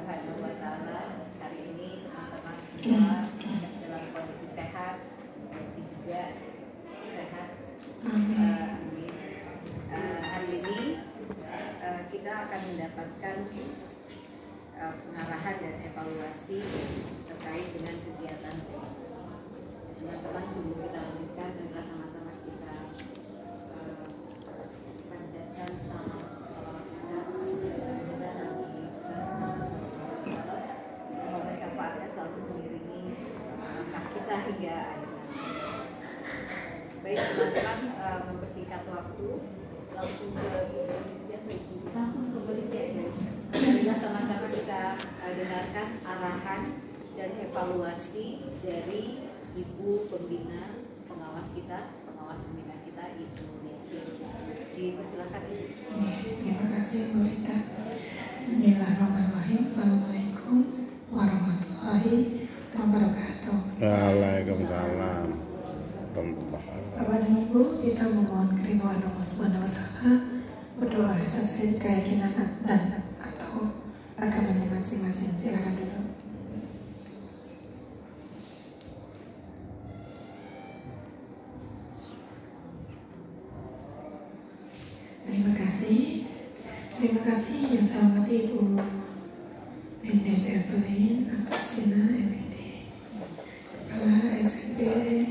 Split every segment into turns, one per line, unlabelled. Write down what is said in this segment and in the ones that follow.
Subhanahu wa Ta'ala, hari ini teman-teman semua dalam kondisi sehat, Gusti juga sehat. Amin. Hari ini kita akan mendapatkan pengarahan dan evaluasi terkait dengan kegiatan teman-teman. Sebelum kita lanjutkan, dan sama-sama kita panjatkan salam kita Nabi semoga syafaatnya selalu mengiringi langkah kita hingga akhir. Baik teman-teman, mempersingkat waktu, langsung ke polisi. Marilah sama-sama kita dengarkan arahan dan evaluasi dari Ibu Pembina pengawas kita, pengawas pembina kita, Ibu Listi. Dipersilakan Ibu.
Terima kasih Bu Rita. Bismillahirrahmanirrahim. Assalamualaikum warahmatullahi wabarakatuh.
Waalaikumsalam.
Bapak dan Ibu, kita memohon keridhaan Allah Subhanahu wa Ta'ala, berdoa sesuai keyakinan dan atau agamanya masing-masing. Silakan dulu. Terima kasih yang saya hormati Ibu Denden Evelyn Agustina MPD, Kepala SMP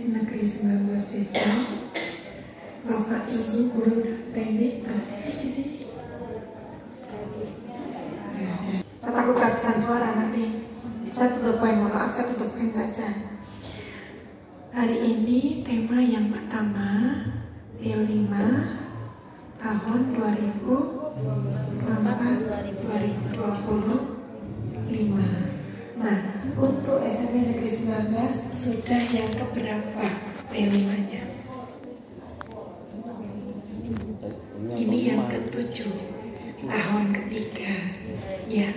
Negeri 19 Depok, Bapak Ibu guru dan teknik, ada teknik di sini. Saya takut kehabisan suara nanti. Saya tutup poin, maaf saya tutup poin saja. Hari ini tema yang pertama P5 tahun 2024-2025. Nah, untuk SMP Negeri 19 sudah yang keberapa P5-nya? Ini yang ke-7, tahun ketiga. Ya,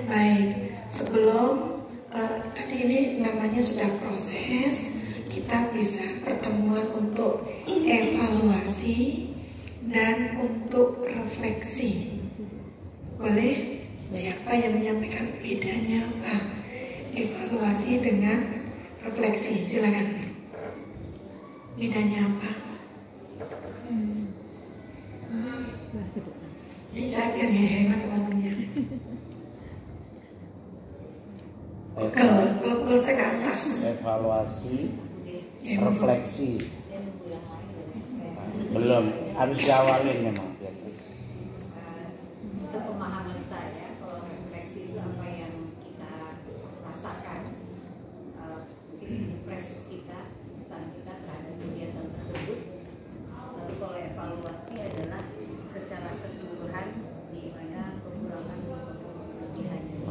baik. Sebelum tadi ini namanya sudah proses, kita bisa pertemuan untuk evaluasi dan untuk refleksi. Boleh? Siapa yang menyampaikan bedanya apa? Evaluasi dengan refleksi, silakan. Bedanya apa? Ini saya biar hemat ngomongnya. Kalau saya ke atas.
Evaluasi, refleksi. Belum, harus diawalin memang biasa.
Sepemahaman saya, kalau refleksi itu apa yang kita rasakan, mungkin impress kita, kesan kita terhadap kegiatan tersebut. Lalu kalau evaluasi adalah secara keseluruhan di mana kekurangan maupun kelebihannya.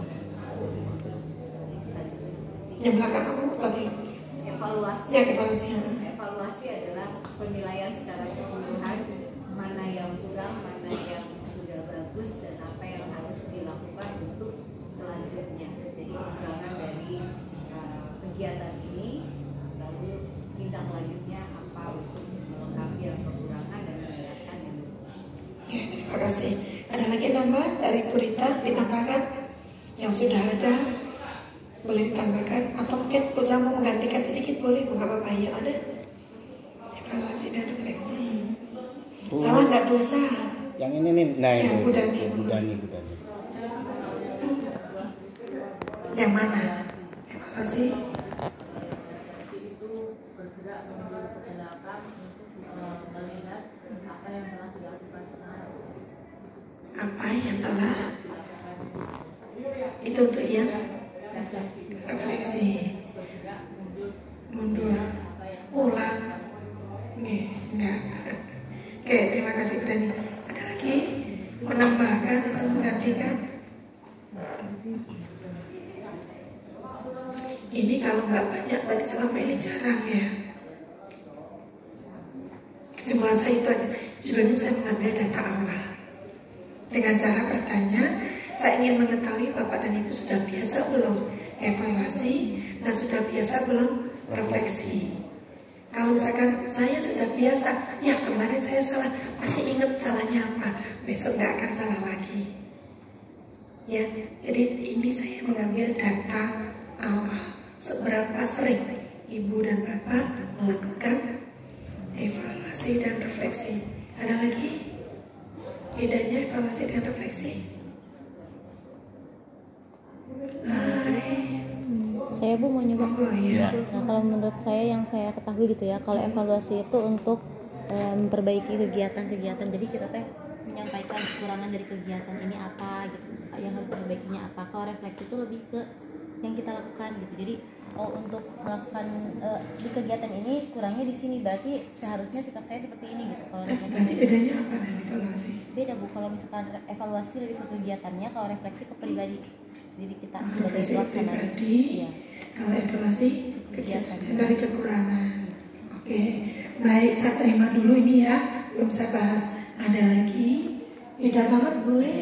Yang belakang apa lagi?
Evaluasi.
Ya, evaluasi.
Evaluasi adalah penilaian secara keseluruhan, mana yang kurang, mana yang sudah bagus, dan apa yang harus dilakukan untuk selanjutnya. Jadi kekurangan dari kegiatan ini, lalu tindak lanjutnya apa untuk melengkapi yang kekurangan dan meningkatkan yang lebih.
Ya, terima kasih. Ada lagi nambah dari Bu Rita, ditambahkan yang sudah ada, boleh ditambahkan, atau mungkin Bu mau menggantikan sedikit, boleh, Bu, nggak apa-apa. Ya, ada evaluasi dan refleksi. Salah nggak dosa.
Yang ini nih, nah
ya,
ini
Bu Dani. Yang mana? Evaluasi.
Itu bergerak menuju ke belakang untuk melihat apa yang telah dilakukan sekarang.
Apa yang telah itu untuk yang refleksi, mundur, ulang. Enggak. Oke, terima kasih Bu Dani. Ada lagi menambahkan atau menggantikan? Ini kalau nggak banyak berarti selama ini jarang ya. Kesimpulan saya itu aja. Judulnya saya mengambil data awal. Dengan cara bertanya, saya ingin mengetahui Bapak dan Ibu sudah biasa belum evaluasi dan sudah biasa belum refleksi. Kalau misalkan saya sudah biasa, ya kemarin saya salah, pasti ingat salahnya apa, besok nggak akan salah lagi. Ya, jadi ini saya mengambil data awal. Seberapa sering ibu dan bapak melakukan evaluasi dan refleksi? Ada lagi bedanya evaluasi dan refleksi?
Saya Bu mau nyoba.
Oh iya.
Nah, kalau menurut saya yang saya ketahui gitu ya, kalau evaluasi itu untuk memperbaiki kegiatan-kegiatan. Jadi kita teh menyampaikan kekurangan dari kegiatan ini apa gitu, yang harus diperbaikinya apa. Kalau refleksi itu lebih ke yang kita lakukan gitu. Jadi untuk melakukan di kegiatan ini kurangnya di sini, berarti seharusnya sikap saya seperti ini gitu. Kalau refleksi
Berarti bedanya apa dari evaluasi?
beda Bu. Kalau misalkan evaluasi lebih ke kegiatannya, kalau refleksi ke pribadi diri kita sebagai
Refleksi
pelaksana.
pribadi,
Iya.
kalau evaluasi kegiatan dari kekurangan. Oke, baik, saya terima dulu ini ya, belum saya bahas. Ada lagi? Beda banget boleh?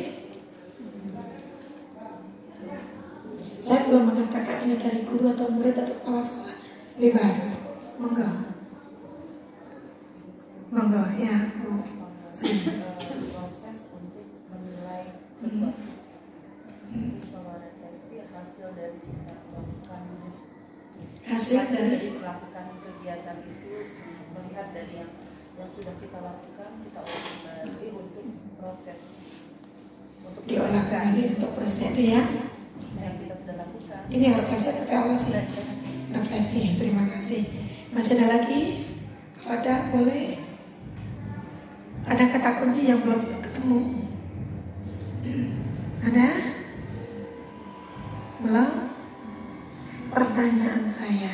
Saya belum mengatakan ini dari guru atau murid atau kepala sekolah. Bebas, monggo. Monggo ya, Bu.
Proses untuk menilai sesuatu. Kalau refleksi hasil dari kita melakukan
Hasil dari
melakukan kegiatan itu, melihat dari yang sudah kita lakukan, kita ulang kembali untuk proses
diolah kembali untuk proses itu ya.
yang kita sudah lakukan.
Ini refleksi atau evaluasi? Refleksi, terima kasih. Masih ada lagi? Ada, boleh? Ada kata kunci yang belum ketemu? Ada? Belum? Pertanyaan saya,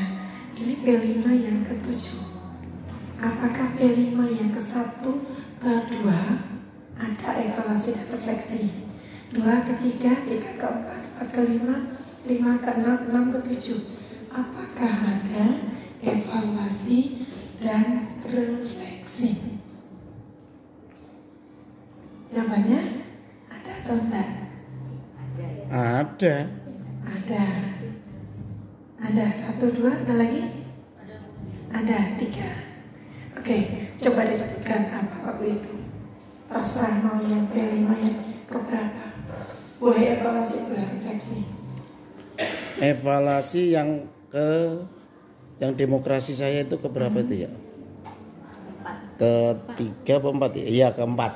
ini P5 yang ke-7. Apakah P5 yang ke-1, ke-2 ada evaluasi dan refleksi? 2, ke-3, 3, ke-4, 4, ke-5, 5, ke-6, 6, ke-7. Apakah ada evaluasi dan refleksi? Jawabannya ada atau enggak?
Ada.
Ada. Ada 1, 2, ada lagi? Ada 3. Oke, coba disebutkan apa waktu itu. Terserah mau yang P5 yang keberapa. Boleh evaluasi, boleh refleksi.
Evaluasi yang demokrasi saya itu keberapa itu ya? Ketiga atau empat? Iya, keempat.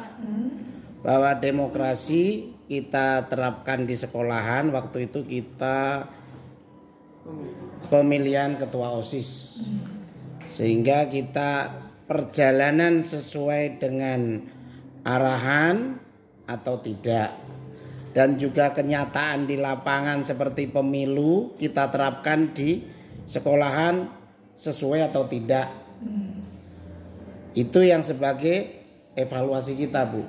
Bahwa demokrasi kita terapkan di sekolahan. Waktu itu kita pemilihan ketua OSIS, sehingga kita perjalanan sesuai dengan arahan atau tidak, dan juga kenyataan di lapangan seperti pemilu kita terapkan di sekolahan sesuai atau tidak. Itu yang sebagai evaluasi kita, Bu.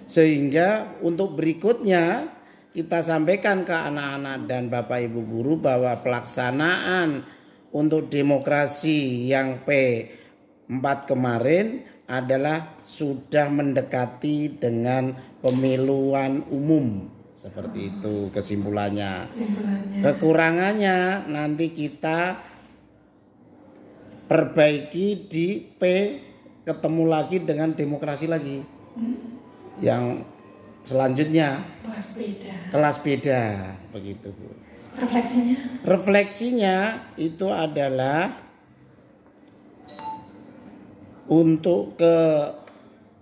Sehingga untuk berikutnya kita sampaikan ke anak-anak dan Bapak Ibu guru bahwa pelaksanaan untuk demokrasi yang P4 kemarin adalah sudah mendekati dengan pemiluan umum. Seperti itu kesimpulannya. Kekurangannya nanti kita perbaiki di P, ketemu lagi dengan demokrasi lagi. Yang selanjutnya kelas beda begitu, Bu. Refleksinya itu adalah untuk ke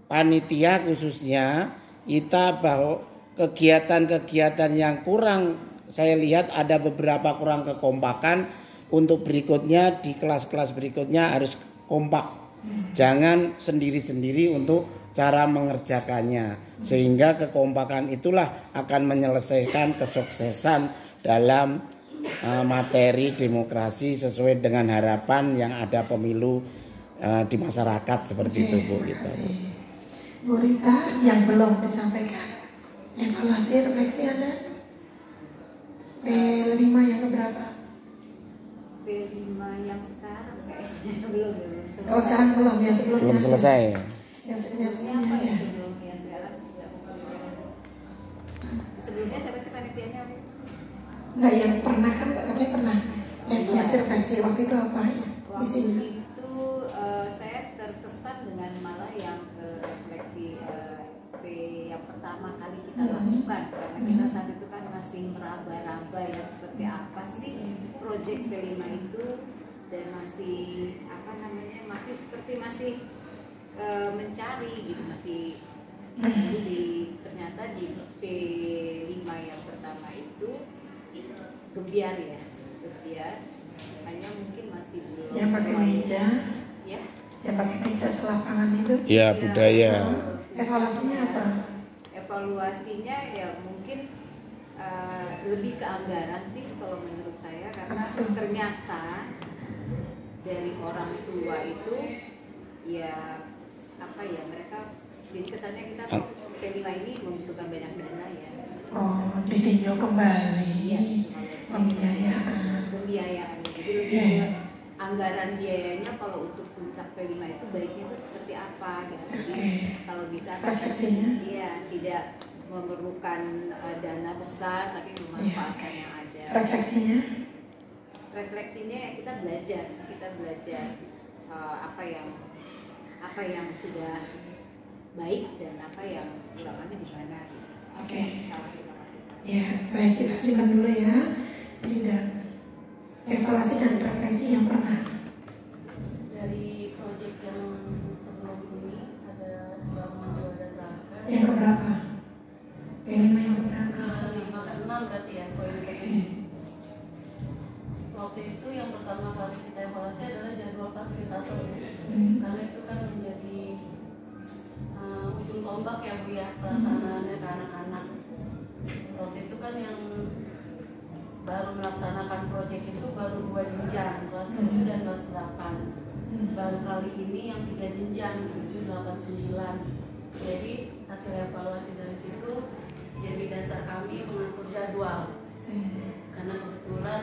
panitia khususnya, kita bahwa kegiatan-kegiatan yang kurang, saya lihat ada beberapa kurang kekompakan. Untuk berikutnya di kelas-kelas berikutnya harus kompak, jangan sendiri-sendiri untuk cara mengerjakannya, sehingga kekompakan itulah akan menyelesaikan kesuksesan dalam materi demokrasi sesuai dengan harapan yang ada pemilu di masyarakat seperti itu, Bu. Gitu.
Bu Rita yang belum disampaikan, evaluasi refleksi Anda P5 yang keberapa?
P5 yang sekarang kayaknya belum selesai.
Oh, sekarang belum ya, sebelumnya
Belum selesai.
Apa ya sebelumnya sekarang? Sebelumnya siapa sih panitianya?
Enggak, yang pernah kan katanya pernah evaluasi refleksi waktu itu apa ya? Di sini.
Waktu itu saya terkesan dengan malah yang refleksi P yang pertama kali kita lakukan, karena kita saat itu proyek P5 itu dan masih apa namanya masih seperti masih mencari gitu, masih ternyata di P5 yang pertama itu gebiar ya, gebiar, hanya mungkin masih belum
Yang pakai meja,
ya.
yang pakai meja selapangan itu.
Ya, budaya.
Evaluasinya apa?
Evaluasinya ya mungkin lebih ke anggaran sih kalau menurut saya, karena ternyata dari orang tua itu ya apa ya, mereka jadi kesannya kita P5 ini membutuhkan banyak dana ya.
Oh, ditinjau kembali.
Iya,
Pembiayaan.
pembiayaan. Jadi lebih ke anggaran biayanya kalau untuk puncak P5 itu baiknya itu seperti apa gitu. Jadi kalau bisa kan
Refleksinya?
iya, tidak memerlukan dana besar tapi memanfaatkan yang ada.
Refleksinya?
Refleksinya ya kita belajar apa yang sudah baik dan apa yang kekurangannya di mana gitu.
Oke.
Salah kita lakukan.
Ya, baik, kita simpan dulu ya. Linda, evaluasi dan refleksi yang pernah.
Dari proyek yang sebelum ini ada bangun 2 dan 3.
Yang berapa? P5 yang berapa?
5 ke 6 berarti ya poin
Oke.
Waktu itu yang pertama kali kita evaluasi adalah jadwal fasilitator, karena itu kan menjadi ujung tombak ya Bu ya, pelaksanaannya ke anak-anak. Waktu itu kan yang baru melaksanakan proyek itu baru 2 jenjang, kelas 7 dan kelas 8. Baru kali ini yang 3 jenjang, 7, 8, 9. Jadi hasil evaluasi dari situ jadi dasar kami mengatur jadwal. Karena kebetulan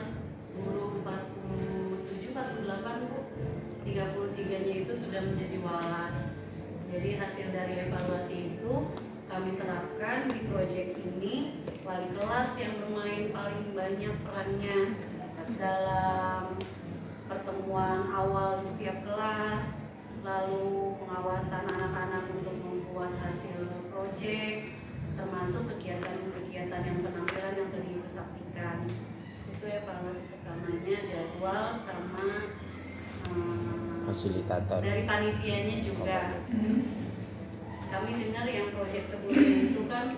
guru 47-48 Bu, 33-nya itu sudah menjadi walas. Jadi hasil dari evaluasi itu kami terapkan di proyek ini. Wali kelas yang bermain paling banyak perannya dalam pertemuan awal di setiap kelas, lalu pengawasan anak-anak untuk membuat hasil proyek, termasuk kegiatan-kegiatan yang penampilan yang tadi Ibu saksikan. Itu evaluasi pertamanya, jadwal sama
Fasilitator.
dari panitianya juga. Kami dengar yang proyek sebelumnya itu kan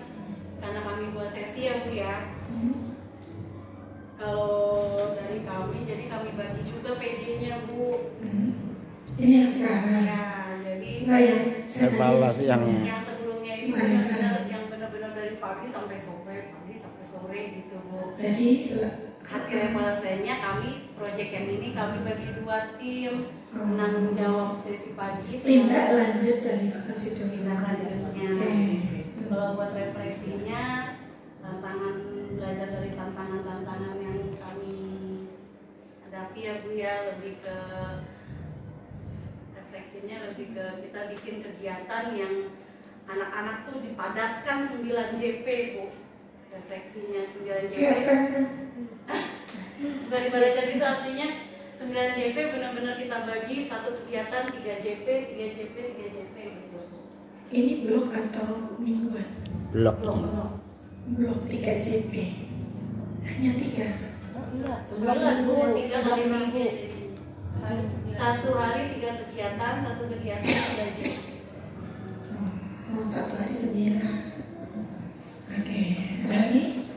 karena kami buat sesi ya Bu ya. Kalau dari kami, jadi kami bagi juga PJ-nya Bu.
Ini yang sekarang.
Ya, jadi
Nah, yang
Evaluasi yang
sebelumnya itu benar-benar yang benar-benar dari pagi sampai sore gitu Bu.
Jadi
Hasil evaluasinya kami proyek yang ini kami bagi 2 tim, menanggung jawab sesi pagi.
tindak lanjut dari vaksinasi
Tindak lanjutnya. Kalau buat refleksinya, tantangan belajar dari tantangan-tantangan yang kami hadapi ya Bu ya, lebih ke refleksinya lebih ke kita bikin kegiatan yang anak-anak tuh dipadatkan 9 JP Bu. Refleksinya 9 JP. Bukan dipadatkan itu artinya 9 JP benar-benar kita bagi satu kegiatan 3 JP, 3 JP, 3 JP gitu.
ini blok atau mingguan?
blok.
Blok 3 JP. Hanya 3.
Enggak,
Sebulan Bu, 3 kali minggu.
Hari
1 hari 3 kegiatan, 1 kegiatan 3 JP.
Oh, 1 hari 9. Oke, baik.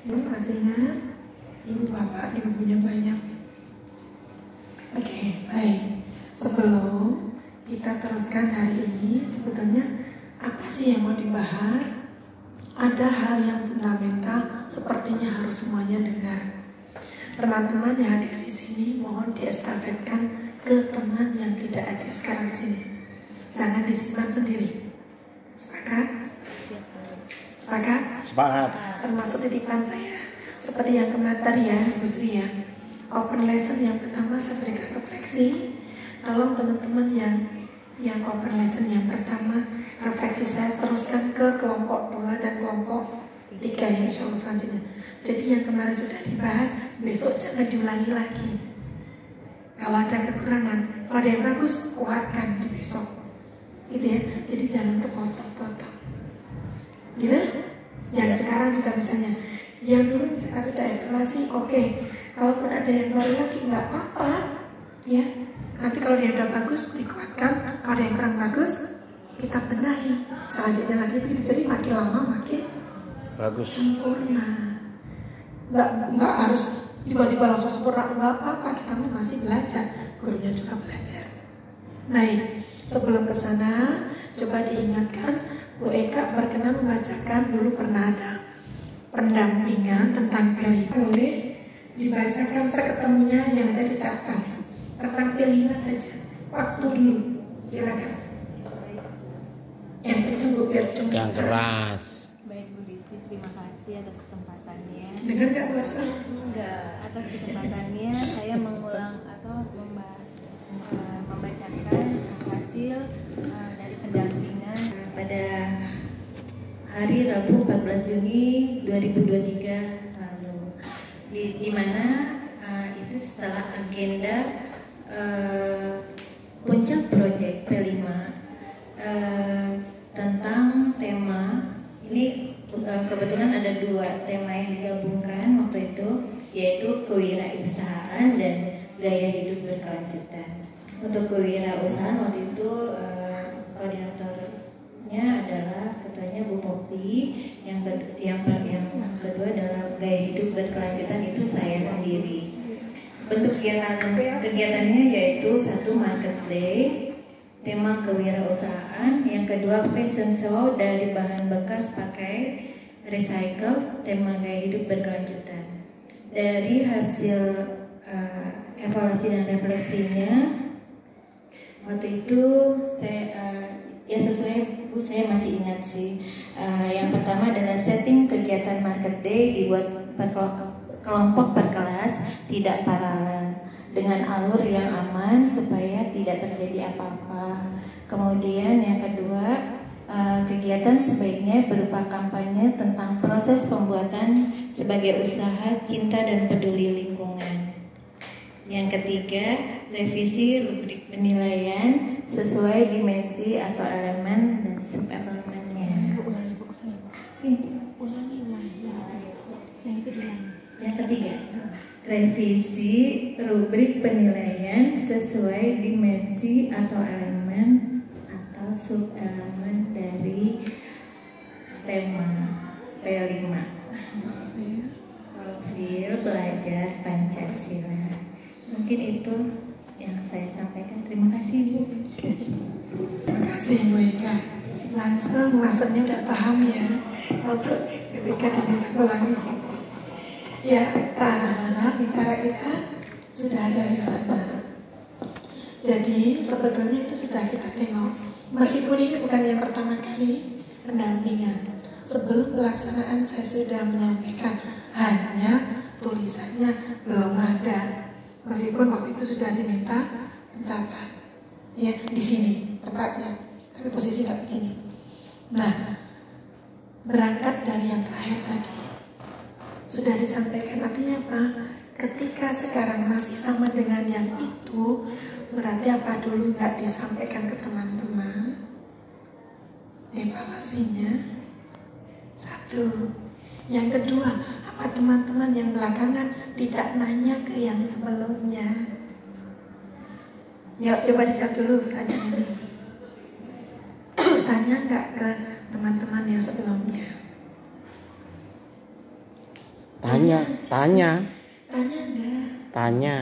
Ibu masih ingat? Ibu bapak, ibu punya banyak. Oke, baik. Sebelum kita teruskan hari ini, sebetulnya apa sih yang mau dibahas? Ada hal yang fundamental, sepertinya harus semuanya dengar. Teman-teman yang hadir di sini, mohon diestafetkan ke teman yang tidak hadir sekarang di sini. Jangan disimpan sendiri. Sepakat? Sepakat?
Sepakat.
Termasuk titipan saya. Seperti yang kemarin tadi ya, Bu Sri ya. Open lesson yang pertama saya berikan refleksi. Tolong teman-teman yang open lesson yang pertama, refleksi saya teruskan ke kelompok 2 dan kelompok 3 ya, insya Allah selanjutnya. Jadi yang kemarin sudah dibahas, besok jangan diulangi lagi. Kalau ada kekurangan, kalau ada yang bagus, kuatkan di besok. Gitu ya, jadi jangan kepotong-potong. Gitu? Yang sekarang juga misalnya, yang dulu misalkan sudah evaluasi, oke. Kalaupun ada yang baru lagi nggak apa-apa, ya. Nanti kalau dia udah bagus dikuatkan, kalau ada yang kurang bagus kita benahi. Selanjutnya lagi begitu. Jadi makin lama makin
bagus.
sempurna. Nggak harus tiba-tiba langsung sempurna, nggak apa-apa. Kita masih belajar, gurunya juga belajar. Baik, sebelum ke sana coba diingatkan, Bu Eka berkenan membacakan, dulu pernah ada pendampingan tentang P5. Boleh dibacakan seketemunya yang ada di catatan tentang P5 saja. Waktu dulu, silakan. Yang kenceng Bu, biar cuma
Yang keras.
Baik Bu Disti, terima kasih atas kesempatannya.
dengar nggak Bu Asma?
Enggak, atas kesempatannya saya mengulang atau membacakan hasil dari pendampingan pada hari Rabu 14 Juni 2023 lalu, di mana itu setelah agenda puncak proyek P5 tentang tema ini. Kebetulan ada 2 tema yang digabungkan waktu itu, yaitu kewirausahaan dan gaya hidup berkelanjutan. Untuk kewirausahaan waktu itu koordinatornya adalah ketuanya Bu Popi, yang kedua adalah gaya hidup berkelanjutan itu saya sendiri. Bentuk kegiatannya yaitu 1 Market Day, tema kewirausahaan, yang kedua fashion show dari bahan bekas pakai recycle, tema gaya hidup berkelanjutan. Dari hasil evaluasi dan refleksinya waktu itu saya ya sesuai Bu, saya masih ingat sih. Yang pertama adalah setting kegiatan Market Day dibuat kelompok per kelas, tidak paralel, dengan alur yang aman supaya tidak terjadi apa-apa. Kemudian yang kedua, kegiatan sebaiknya berupa kampanye tentang proses pembuatan sebagai usaha cinta dan peduli lingkungan. Yang ketiga, revisi rubrik penilaian sesuai dimensi atau elemen dan sub-elemennya. Yang ketiga, revisi rubrik penilaian sesuai dimensi atau elemen atau sub-elemen dari tema P5. Profil belajar Pancasila. Mungkin itu yang saya sampaikan. Terima kasih Bu.
Terima kasih Bu Eka. Langsung maksudnya udah paham ya. Maksud ketika diminta ulangi. Ya, ke arah mana bicara kita sudah ada di sana. Jadi sebetulnya itu sudah kita tengok. Meskipun ini bukan yang pertama kali pendampingan. Sebelum pelaksanaan saya sudah menyampaikan, hanya tulisannya belum ada. Meskipun waktu itu sudah diminta mencatat, ya di sini tempatnya, tapi posisi nggak begini. Nah, berangkat dari yang terakhir tadi sudah disampaikan, artinya apa? Ketika sekarang masih sama dengan yang itu, berarti apa dulu nggak disampaikan ke teman-teman? Evaluasinya 1. Yang kedua, apa teman-teman yang belakangan tidak nanya ke yang sebelumnya? Ya, coba dijawab dulu pertanyaan ini. Tanya nggak ke teman-teman yang sebelumnya?
Tanya
enggak?
Tanya.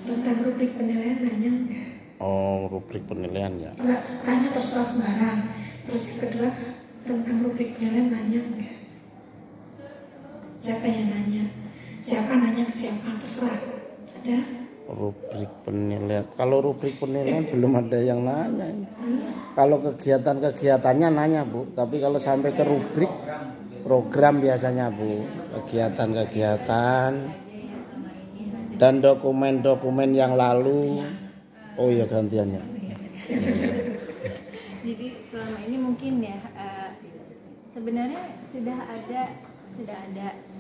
Tentang rubrik penilaian nanya enggak?
Oh, rubrik penilaian ya.
Enggak, tanya terserah sembarang. Terus yang kedua, tentang rubrik penilaian nanya enggak? Siapa yang nanya? Siapa nanya ke siapa? Terserah. Ada?
Rubrik penilaian. Kalau rubrik penilaian belum ada yang nanya. Kalau kegiatan-kegiatannya nanya Bu, tapi kalau sampai ke rubrik program biasanya Bu, kegiatan-kegiatan dan dokumen-dokumen yang lalu. Oh ya gantiannya.
Jadi selama ini mungkin ya sebenarnya sudah ada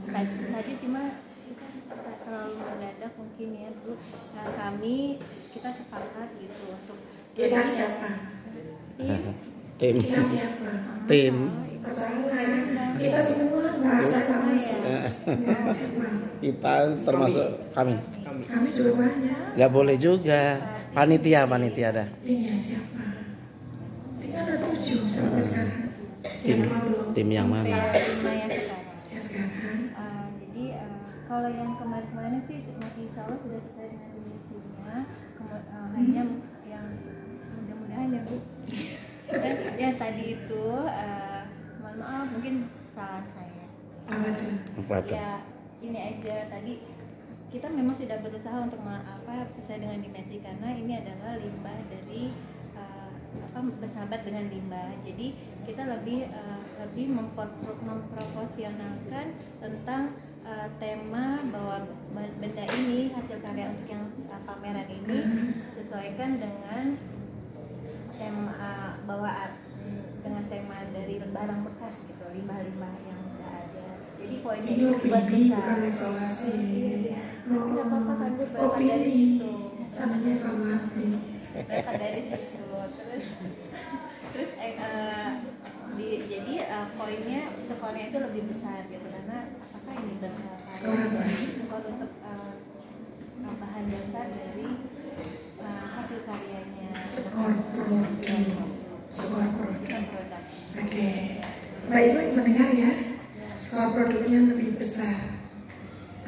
tadi cuma kita terlalu mendadak mungkin ya Bu. Kita sepakat gitu untuk
Kita siapa?
Tim.
Kita siapa?
Tim.
Masalah kita semua nggak usah masuk.
Kita termasuk kami.
Kami juga banyak.
Nggak boleh juga. Panitia ada.
Timnya siapa? Timnya ada 7 sampai sekarang. Yang dua belum.
Tim yang mana?
Lima yang sekarang.
Ya sekarang.
Jadi kalau yang kemarin-kemarin sih insya Allah sudah selesai dengan misinya. Hanya yang mudah-mudahan ya Bu. Dan yang tadi itu mohon maaf mungkin salah saya.
Apa tuh?
Apa tuh?
Ya ini aja tadi kita memang sudah berusaha untuk sesuai dengan dimensi karena ini adalah limbah dari bersahabat dengan limbah. Jadi kita lebih memproporsionalkan tentang tema bahwa benda ini hasil karya untuk yang pameran ini sesuaikan dengan tema dengan tema dari barang bekas gitu, limbah-limbah yang sudah ada. Jadi poinnya
Ini
itu buat
opini
besar.
bukan evaluasi.
Nggak apa-apa kan Bu, berangkat dari
Opini,
situ.
namanya evaluasi.
Berangkat dari situ. Jadi poinnya skornya itu lebih besar gitu karena apakah ini skor untuk bahan dasar dari hasil karyanya.
Skor produk. Skor produk.
Produk.
Oke. Mbak Ibu mendengar ya? Skor produknya lebih besar.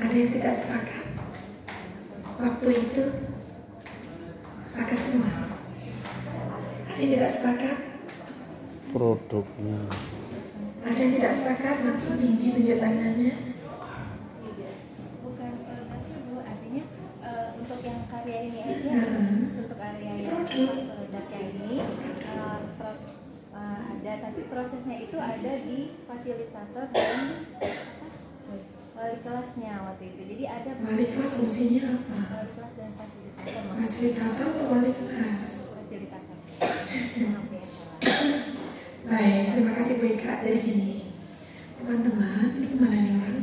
Ada yang tidak sepakat? Waktu itu sepakat semua. Ada yang tidak sepakat?
Produknya.
Ada yang tidak sepakat? Makin tinggi tunjuk tangannya.
Bukan produknya Bu, artinya untuk yang karya ini aja, untuk karya yang produknya ini ada, tapi prosesnya itu ada di fasilitator dan wali kelasnya waktu itu. Jadi ada
Wali kelas fungsinya apa?
wali kelas dan fasilitator.
Fasilitator atau wali kelas?
Fasilitator. Maaf ya, salah.
Baik, terima kasih Bu Eka. Jadi gini, teman-teman, ini kemana nih orang?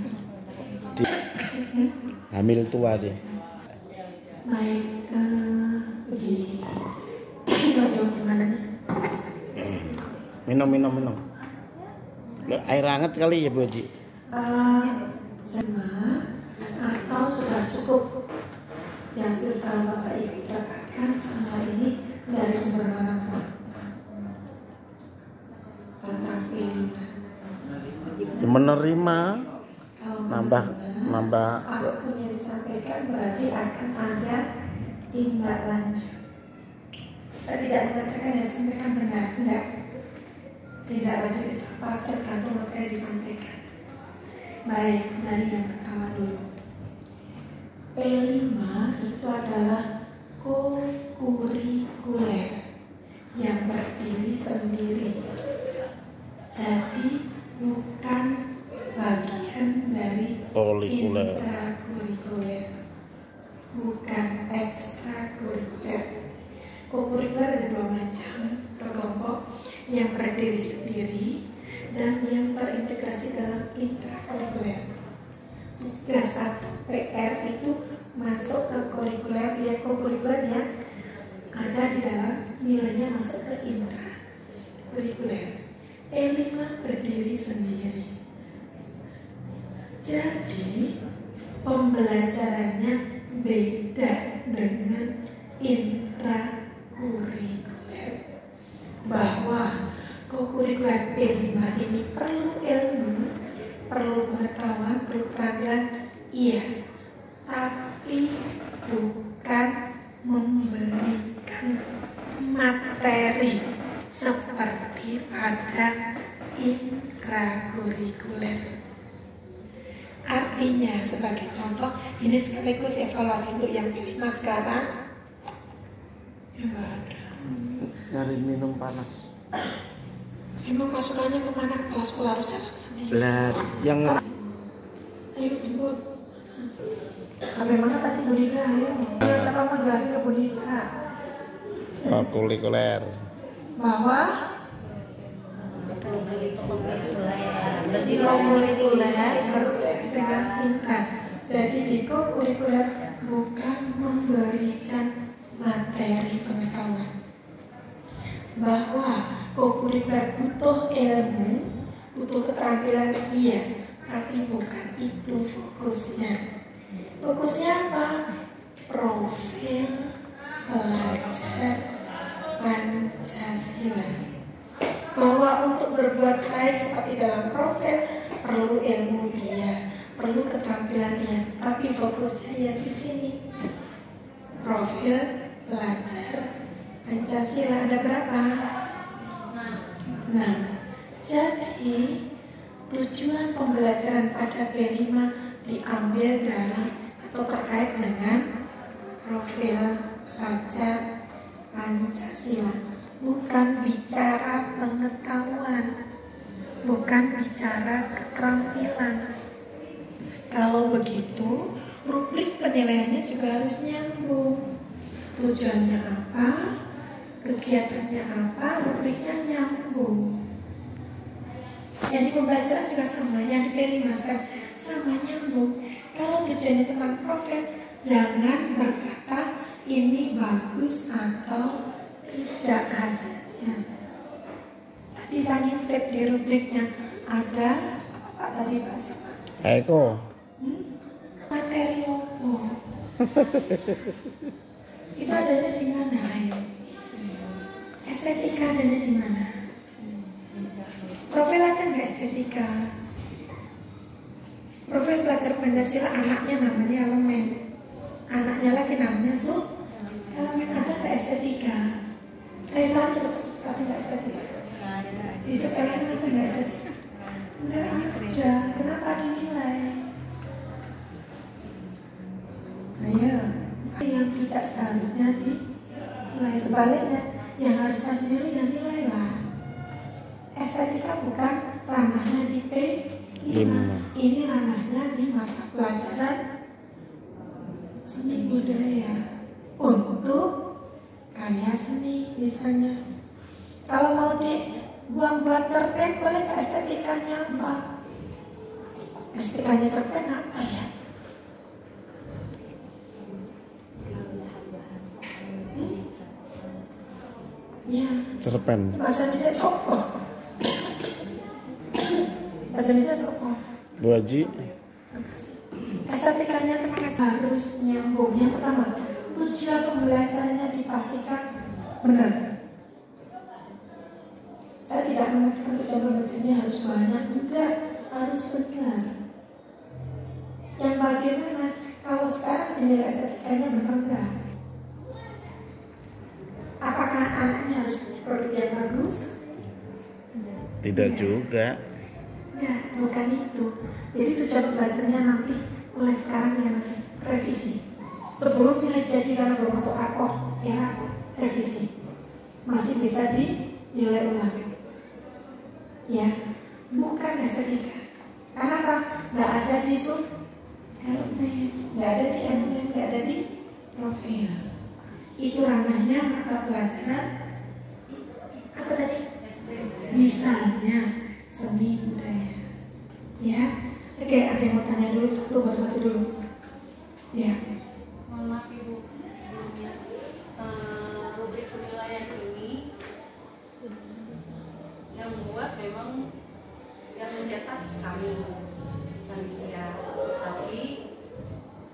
Hamil tua deh.
Baik, begini. Waduh, gimana nih?
Minum. Loh, air hangat kali ya Bu Haji.
Sama atau sudah cukup yang sudah Bapak Ibu dapatkan selama ini dari sumber manapun? Tetapi
Menerima
kalau
nambah
apapun yang disampaikan berarti akan ada tindak lanjut. Saya tidak mengatakan yang disampaikan benar, tidak. Tindak lanjut itu apa tergantung apa yang disampaikan. Baik, dari yang pertama dulu. P5 itu adalah co-kurikuler yang berdiri sendiri. Jadi bukan bagian dari
Kurikuler.
intrakurikuler, bukan ekstrakurikuler. Co-kurikuler ada 2 macam, kelompok yang berdiri sendiri dan yang terintegrasi dalam intrakurikuler. Tugas atau PR itu masuk ke kurikuler, ya co-kurikuler yang ada di dalam nilainya masuk ke intrakurikuler. E5 berdiri sendiri. Jadi pembelajarannya beda dengan intrakurikuler. Bahwa co-kurikuler P5 ini perlu ilmu, perlu pengetahuan, perlu keterampilan, iya, tapi bukan memberikan materi seperti pada intrakurikuler. Artinya sebagai contoh, ini sekaligus evaluasi untuk yang P5 sekarang. Ya nggak ada.
Nyari minum panas.
Emang masukannya kemana? Kepala sekolah harus jalan sendiri.
Lah, yang
Ayo jemput. Sampai mana tadi Bu Dina? Ayo. Siapa mau jelasin ke Bu Dina?
kurikuler.
Bahwa
Berarti
co-kurikuler berbeda dengan intra. Jadi di co-kurikuler bukan memberikan materi pengetahuan. Bahwa co-kurikuler butuh ilmu, butuh keterampilan, iya, tapi bukan itu fokusnya. Fokusnya apa? Profil pelajar Pancasila. Bahwa untuk berbuat baik seperti dalam profil perlu ilmu dia, perlu keterampilan dia, tapi fokusnya ya di sini. Profil pelajar Pancasila ada berapa? Nah, jadi tujuan pembelajaran pada B5 diambil dari atau terkait dengan profil pelajar Pancasila, bukan bicara pengetahuan, bukan bicara keterampilan. Kalau begitu, rubrik penilaiannya juga harus nyambung. Tujuannya apa? Kegiatannya apa? Rubriknya nyambung. Yang di pembelajaran juga sama, yang di P5 sama nyambung. Kalau tujuannya tentang profil, jangan berkata ini bagus atau tidak hasilnya. Tadi saya ngintip di rubriknya ada apa tadi Pak siapa?
Eko.
Materi apa? Itu adanya di mana? Estetika adanya di mana? Profil ada nggak estetika? Profil pelajar Pancasila anaknya namanya elemen, anaknya lagi namanya elemen. Ada nggak estetika? Saya cepet sekali nggak estetika. Di sepelean ada nggak estetika? Enggak ada. Kenapa dinilai? Ayo, yang tidak seharusnya dinilai, sebaliknya yang harusnya dinilai yang nilai lah. Estetika bukan ranahnya di P5, ini ranahnya di mata pelajaran seni budaya untuk karya seni misalnya. Kalau mau dibuang-buang cerpen boleh nggak estetikanya apa? Estetikanya cerpen apa ya? Ya,
Cerpen.
bahasa Indonesia sopo. Bahasa Indonesia sopo.
Bu Haji.
Estetikanya harus nyambung. Yang pertama, tujuan pembelajarannya dipastikan benar. Saya tidak mengatakan tujuan pembelajarannya harus banyak, enggak, harus benar. Yang bagaimana kalau sekarang dinilai estetikanya benar enggak? Apakah anaknya harus punya produk yang bagus?
Tidak juga.
Ya, bukan itu. Jadi tujuan pembelajarannya nanti mulai sekarang ya nanti revisi. Sebelum nilai jadi karena belum masuk rapor, ya revisi. Masih bisa dinilai ulang. Ya, bukan estetika. Karena apa? Nggak ada di elemen, nggak ada di elemen, nggak ada di profil. Itu ranahnya mata pelajaran apa tadi? Misalnya seni budaya. Ya, oke, ada yang mau tanya dulu baru satu dulu. Ya.
Mohon maaf Ibu, sebelumnya rubrik penilaian ini yang membuat memang yang mencetak kami panitia, tapi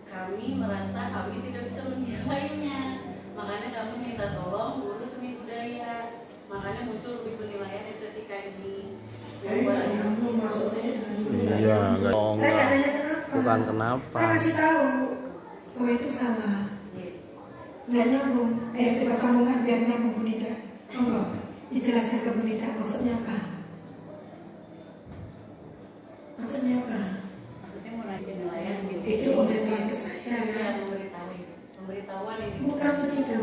kami merasa kami tidak bisa menilainya. Makanya kami minta tolong guru seni budaya. Makanya muncul rubrik penilaian estetika ini.
Iya, enggak.
Saya nggak tanya kenapa.
Bukan kenapa.
Saya kasih tahu bahwa itu salah. Nggak nyambung. Coba sambungkan biar nyambung Bu Nida. Dijelaskan ke Bu Nida maksudnya apa? Maksudnya apa?
Maksudnya mulai penilaian gitu.
Itu pemberitahuan ke saya.
Pemberitahuan ini.
Bukan begitu.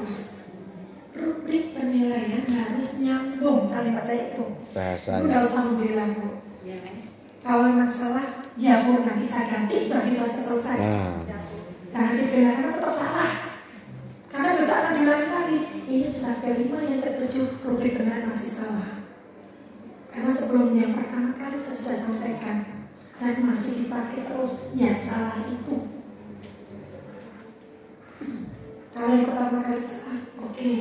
Rubrik penilaian harus nyambung kalimat saya itu.
Bahasanya.
Nggak usah bilang Bu.
Ya, kan?
Kalau masalah, ya Bu nanti saya ganti begitu aja selesai.
Nah,
Jangan dibilang karena tetap salah. Karena besok akan diulangi lagi. Ini sudah kelima, yang ketujuh rubrik penilaian masih salah. Karena sebelumnya yang pertama kali saya sudah sampaikan dan masih dipakai terus. Ya salah itu. Kalau yang pertama kali salah, oke.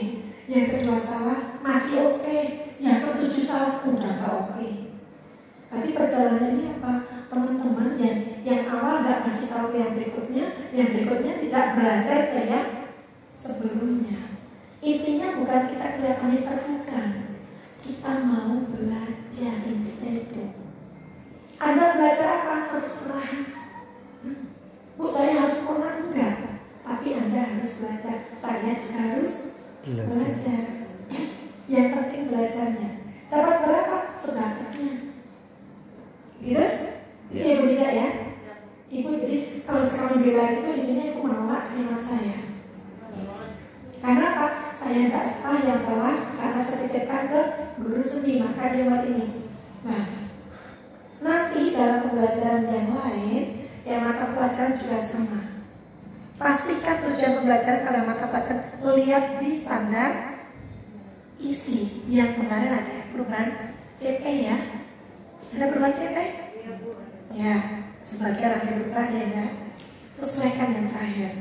Yang kedua salah, masih oke. Yang ketujuh salah, udah gak oke. Berarti perjalanan ini apa? Teman-teman yang awal nggak kasih tahu yang berikutnya tidak belajar ke yang sebelumnya. Intinya bukan kita kelihatan hebat, bukan. Kita mau belajar, intinya itu. Anda belajar apa? Terserah. Bu, saya harus pernah enggak? Tapi Anda harus belajar. Saya juga harus belajar. Yang penting belajarnya. Dapat berapa? Sedekahnya. Gitu? Iya, beda ya. Ibu jadi kalau sekarang bilang itu intinya ibu menolak kalimat saya. Karena apa? Saya tak sah yang salah karena saya titipkan ke guru seni, maka dia buat ini. Nah, nanti dalam pembelajaran yang lain, yang mata pelajaran juga sama. Pastikan tujuan pembelajaran pada mata pelajaran melihat di standar isi. Yang kemarin ada perubahan CP ya. Ada perubahan CP? Ya, sebagai rakyat berubah ya. Sesuaikan yang terakhir.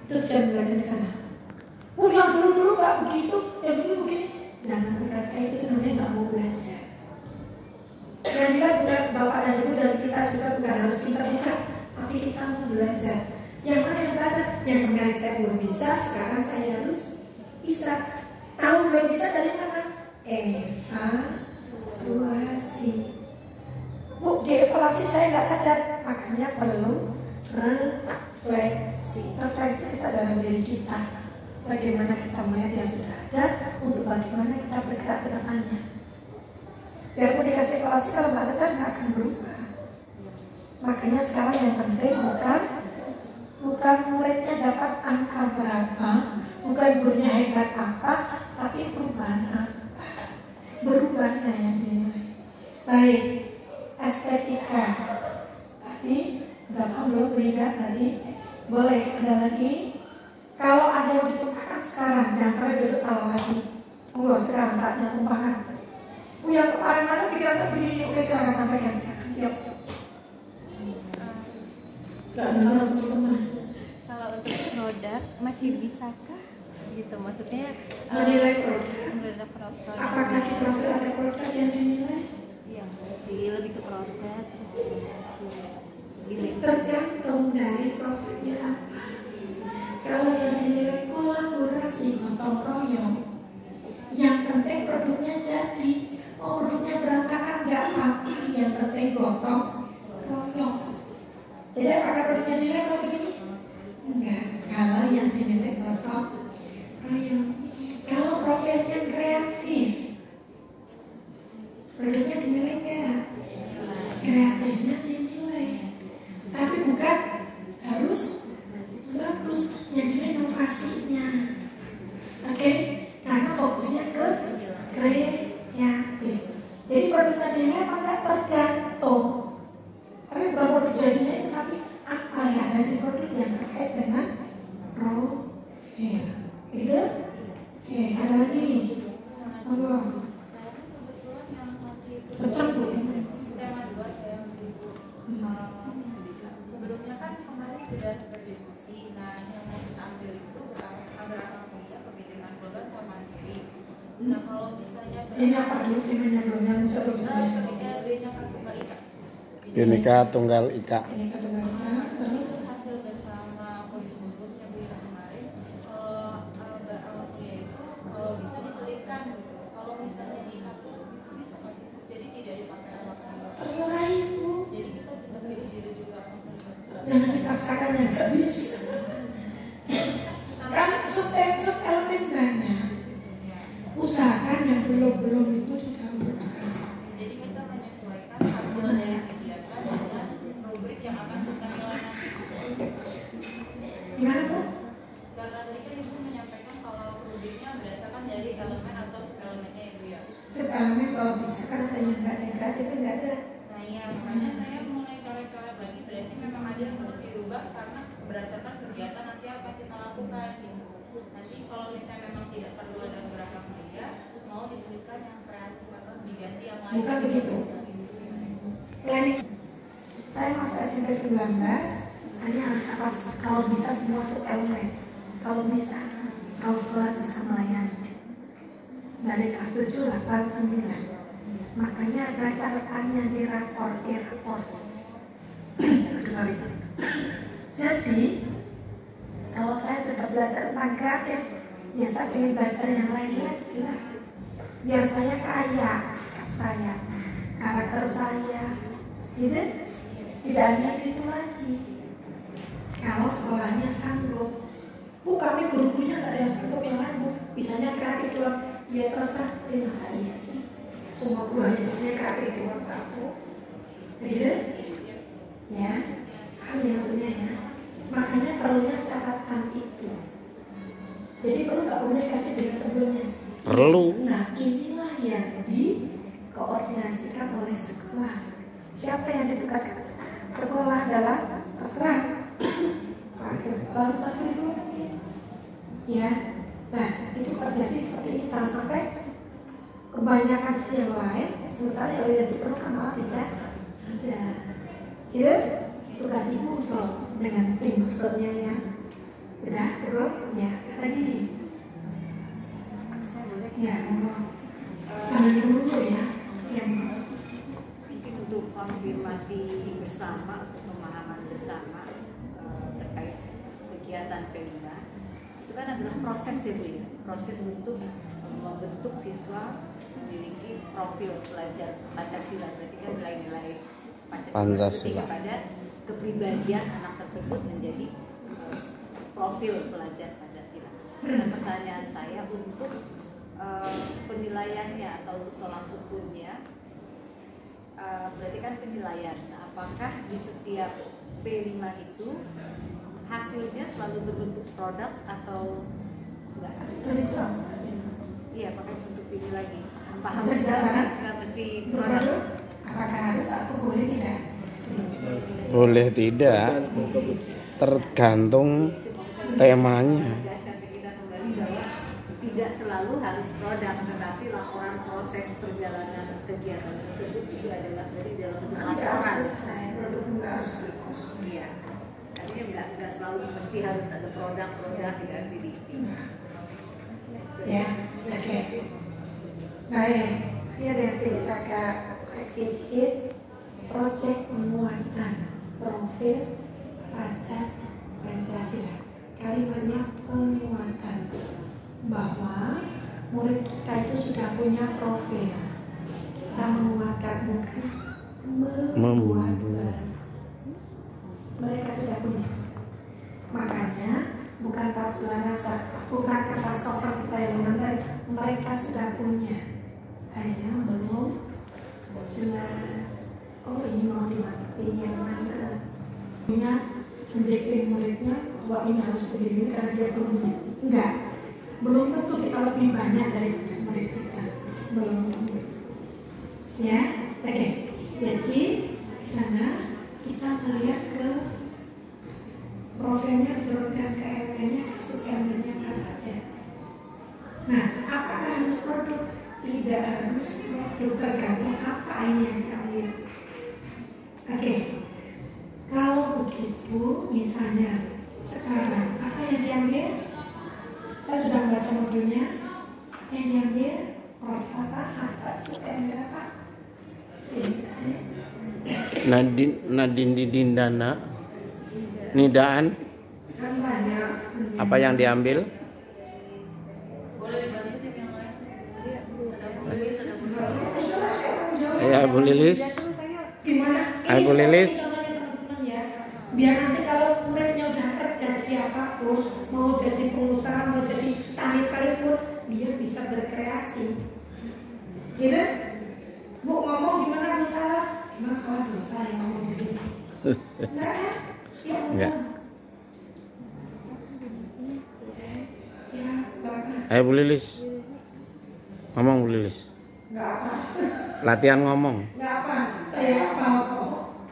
Itu tujuan belajar di sana. Oh, yang dulu nggak begitu, yang begitu begini. Jangan berkata itu namanya nggak mau belajar. Yang kita bukan bapak dan ibu dan kita juga bukan harus pintar-pintar, tapi kita mau belajar. Yang mana yang belajar? Yang kemarin saya belum bisa, sekarang saya harus bisa. Tahu belum bisa dari mana? Evaluasi. Bu, di evaluasi saya nggak sadar, makanya perlu refleksi. Refleksi kesadaran diri kita. Bagaimana kita melihat yang sudah ada, untuk bagaimana kita bergerak ke depannya. Biarpun dikasih evaluasi, kalau nggak sadar nggak akan berubah. Makanya sekarang yang penting bukan muridnya dapat angka berapa, bukan gurunya hebat apa, tapi perubahan apa, berubahnya yang dinilai. Baik, estetika. Tadi berapa belum berikan tadi? Boleh ada lagi? Kalau ada yang ditumpahkan sekarang, jangan sampai besok salah lagi. Enggak, sekarang saatnya tumpahkan. Yang kemarin masa pikiran begini, oke silahkan sampaikan sekarang. Yuk. Gak dengar teman-teman.
Kalau untuk produk masih bisakah gitu, maksudnya
menilai produk. Apakah di produk ada produk yang dinilai?
Iya, masih lebih ke proses.
Tergantung dari produknya apa. Kalau yang dinilai kolaborasi gotong royong, yang penting produknya jadi. Oh, produknya berantakan nggak apa-apa, yang penting gotong royong. Jadi apakah produknya dinilai kalau begini? Enggak. Kalau yang dinilai gotong royong. Kalau profilnya kreatif, produknya dinilai nggak? Kreatifnya dinilai, tapi bukan harus bagus, yang dinilai inovasinya. Oke? Karena fokusnya ke kreatif. Jadi produknya dinilai apa enggak? Tergantung. Tapi bukan produk jadinya itu, tapi apa yang ada di produk yang terkait dengan profil. Gitu? Ada lagi? Monggo. Kencang Bu.
Tema 2 saya sebelumnya kan kemarin sudah berdiskusi. Nah, yang mau kita ambil itu antara kuliah kebijakan global sama mandiri. Nah, kalau misalnya
Ini apa dulu temanya belum yang sebelumnya?
Bineka Tunggal Ika.
Bineka Tunggal Ika.
Ini kata mereka terus.
Hasil bersama konjuntur yang bilang kemarin, kalau kuliah itu bisa diselipkan. Kalau misalnya di kampus itu bisa masih, jadi tidak dipakai alat kuliah.
Terserah ibu.
Jadi kita bisa pilih diri juga.
Jangan dipaksakan yang nggak bisa. Kan sub-elemen banyak. Usahakan yang belum itu didahulukan.
Jadi kita menyesuaikan hasil dari kegiatan dengan rubrik yang akan kita nilai nanti.
Gimana Bu?
Karena tadi kan Ibu menyampaikan kalau rubriknya berdasarkan dari elemen atau subelemennya Ibu ya.
Sub-elemen kalau bisa kan ada yang nggak negatif kan nggak ada.
Nah iya, makanya saya mulai coret-coret lagi, berarti memang ada yang perlu dirubah karena berdasarkan kegiatan nanti apa kita lakukan gitu. Nanti kalau misalnya memang tidak perlu ada gerakan kuliah, mau diselipkan yang kreatif atau diganti yang lain.
Bukan begitu. Planning. Saya masuk SMP 19, saya akan kalau bisa semua sub-elemen. Kalau bisa, kalau sekolah bisa melayani. Dari kelas 7, 8, 9. Makanya ada catatannya di rapor. Sorry. Jadi kalau saya sudah belajar tentang kreatif, ya saya ingin belajar yang lain lagi lah. Biar saya kaya sikap saya, karakter saya, gitu. Tidak hanya itu lagi. Kalau sekolahnya sanggup, kami guru-gurunya nggak ada yang sanggup yang lain, bisanya kreatif doang. Ya terserah, tapi masa iya sih? Semua guru hanya bisanya kreatif doang satu, gitu. Ya, paham ya maksudnya ya. Makanya perlunya catatan itu. Jadi perlu nggak komunikasi dengan sebelumnya?
Perlu.
Nah inilah yang dikoordinasikan oleh sekolah. Siapa yang ditugaskan sekolah adalah terserah. Lalu satu dulu mungkin. Ya, nah itu koordinasi seperti ini. Jangan sampai kebanyakan si yang lain, sementara yang diperlukan malah tidak ada. Ya, tugas ibu usul dengan tim maksudnya ya. Sudah cukup? Ya, lagi.
Saya boleh
Ya, sambil dulu ya. Ya,
mungkin untuk konfirmasi bersama, untuk pemahaman bersama terkait kegiatan P5 itu kan adalah proses itu ya, proses untuk membentuk siswa memiliki profil pelajar Pancasila, berarti kan nilai-nilai Pancasila pada kepribadian anak tersebut menjadi profil pelajar Pancasila. Dan pertanyaan saya untuk penilaiannya atau untuk tolak ukurnya, berarti kan penilaian, apakah di setiap P5 itu hasilnya selalu berbentuk produk atau enggak? Iya, pakai bentuk ini lagi. Paham nggak mesti produk?
apakah harus aku boleh tidak?
Boleh tidak, tergantung temanya.
Menegaskan ke kita kembali bahwa tidak selalu harus produk, tetapi laporan proses perjalanan kegiatan tersebut itu adalah dari dalam bentuk laporan. Iya, artinya nggak selalu mesti harus ada produk-produk di aktiviti.
Ya, oke. Baik, ini ada yang bisa koreksi sedikit. Proyek penguatan profil pelajar Pancasila. Kalimatnya penguatan, bahwa murid kita itu sudah punya profil. Kita menguatkan, bukan membuat. Mereka sudah punya. Makanya bukan tabula rasa, bukan kertas kosong kita yang mengenai. Mereka sudah punya, hanya belum jelas. Oh ini mau dimasukin yang mana? Punya menjadikan muridnya bahwa ini harus begini karena dia belum punya. Enggak, belum tentu kita lebih banyak dari murid kita. Belum. Ya, oke. Jadi di sana kita melihat ke profilnya, diturunkan ke elemennya, masuk elemennya apa saja. Nah, apakah harus produk? Tidak harus produk, tergantung apa ini yang diambil. Oke, kalau begitu misalnya sekarang apa yang diambil? Saya sudah membaca modulnya. Apa yang diambil? Profil apa? Suka apa?
Nadin Dindana, Nidaan.
Kan banyak.
Apa yang diambil?
Boleh dibantu tim yang lain? Ada Bu Lilis, ada Bu Lilis.
Ya, Bu Lilis.
Gimana?
Hai, Bu Lilis.
Teman-teman ya. Biar nanti kalau muridnya udah kerja jadi apapun, mau jadi pengusaha, mau jadi tani sekalipun, dia bisa berkreasi. Gitu? Bu ngomong gimana usaha? Gimana salah dosa yang ngomong di sini? Enggak kan? Ya,
Enggak.
Ya, Bapak.
Hai, Bu Lilis. Ngomong, Bu Lilis.
Enggak apa.
Latihan ngomong.
Enggak apa. Saya apa kok.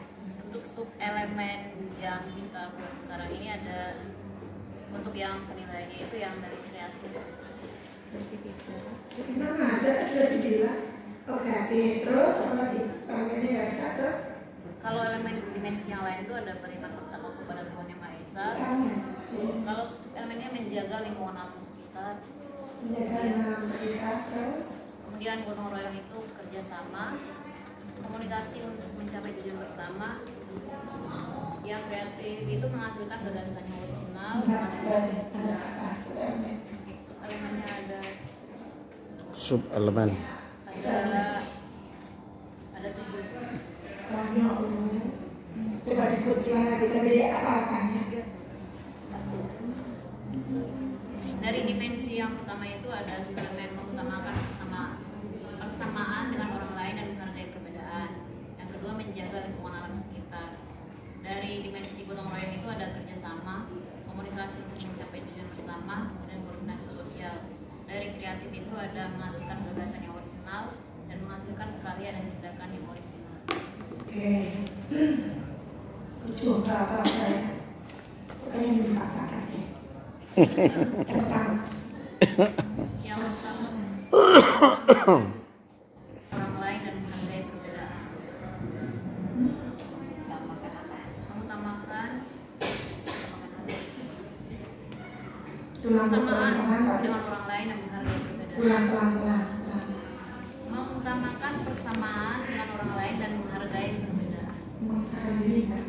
Untuk sub elemen yang kita buat sekarang ini ada untuk yang penilaiannya itu yang dari kreatif.
Mana ada sudah dibilang. Oke, terus apa lagi? Sekarang ini ya, terus
Kalau elemen dimensi yang lain itu ada beriman bertakwa kepada Tuhan Yang Maha Esa.
sekarang ya.
Kalau sub elemennya menjaga lingkungan alam sekitar.
Menjaga lingkungan sekitar, terus
Kemudian gotong royong itu kerjasama, komunikasi untuk mencapai tujuan bersama,
Yang kreatif itu menghasilkan gagasan yang orisinal,
Berapa
menghasilkan
sub elemen?
elemennya ada
Sub elemen.
ada 7.
Banyak. Coba disebut gimana bisa beli apa-apanya?
Dari dimensi yang pertama itu ada elemen mengutamakan persamaan dengan orang lain dan menghargai perbedaan. Yang kedua menjaga lingkungan alam sekitar. Dari dimensi gotong royong itu ada kerjasama, komunikasi untuk mencapai tujuan bersama, dan koordinasi sosial. Dari kreatif itu ada menghasilkan gagasan yang orisinal dan menghasilkan karya dan tindakan yang orisinal.
Oke. Lucu apa saya? Pokoknya yang dipaksakan ya.
Yang pertama orang lain dan menghargai perbedaan. Mengutamakan persamaan dengan orang lain dan menghargai perbedaan.
Pelan-pelan.
Mengutamakan persamaan dengan orang lain dan menghargai perbedaan.
Memaksakan diri kan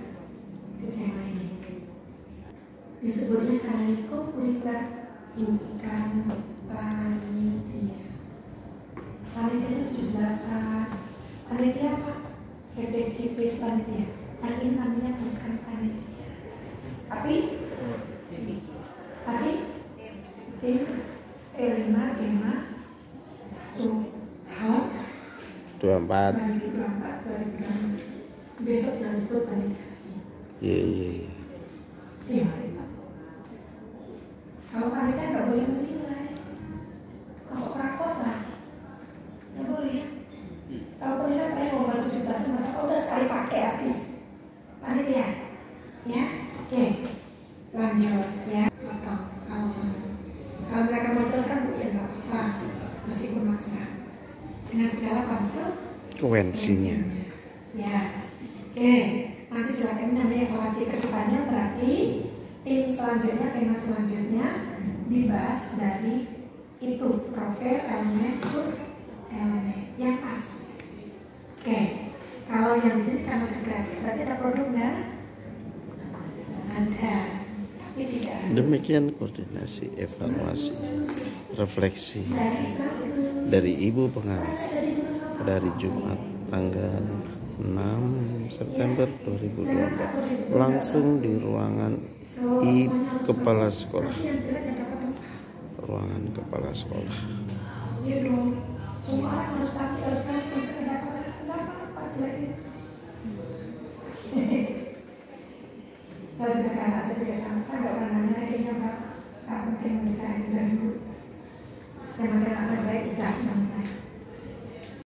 di tema ini. Disebutnya karena kurikuler bukan panitia. Panitia itu 17-an. Panitia apa? PPDP panitia. Yang ini namanya bukan panitia. Tapi tim T5 tema 1 tahun
24.
2024 besok jangan disebut panitia lagi.
Iya.
Tim. Kalau panitia nggak boleh menilai, masuk rapor lah, nggak boleh ya. Kalau penilai paling mau bantu 17 masa kau udah sekali pakai habis panitia, ya. Oke, lanjut ya. Potong. Kalau misalkan mau teruskan bu ya nggak apa-apa, meskipun maksa dengan segala
Konsekuensinya.
Ya, oke. Nanti silakan nanti evaluasi kedepannya berarti tim selanjutnya, tema selanjutnya dibahas dari itu profil elemen sub elemen yang pas. Oke, kalau yang di sini kan ada kreatif, berarti ada produk nggak? Ada, tapi tidak harus.
Demikian koordinasi, evaluasi, refleksi dari Ibu Pengawas dari Jumat tanggal 6 September 2024 langsung di ruangan Kepala Sekolah. Ruangan Kepala Sekolah.
Iya dong, semua orang harus sakit, apa jeleknya. Saya juga kalah, saya juga sama, saya nggak pernah nanya lagi nggak penting bisa dari dulu. Yang penting saya baik udah senang saya.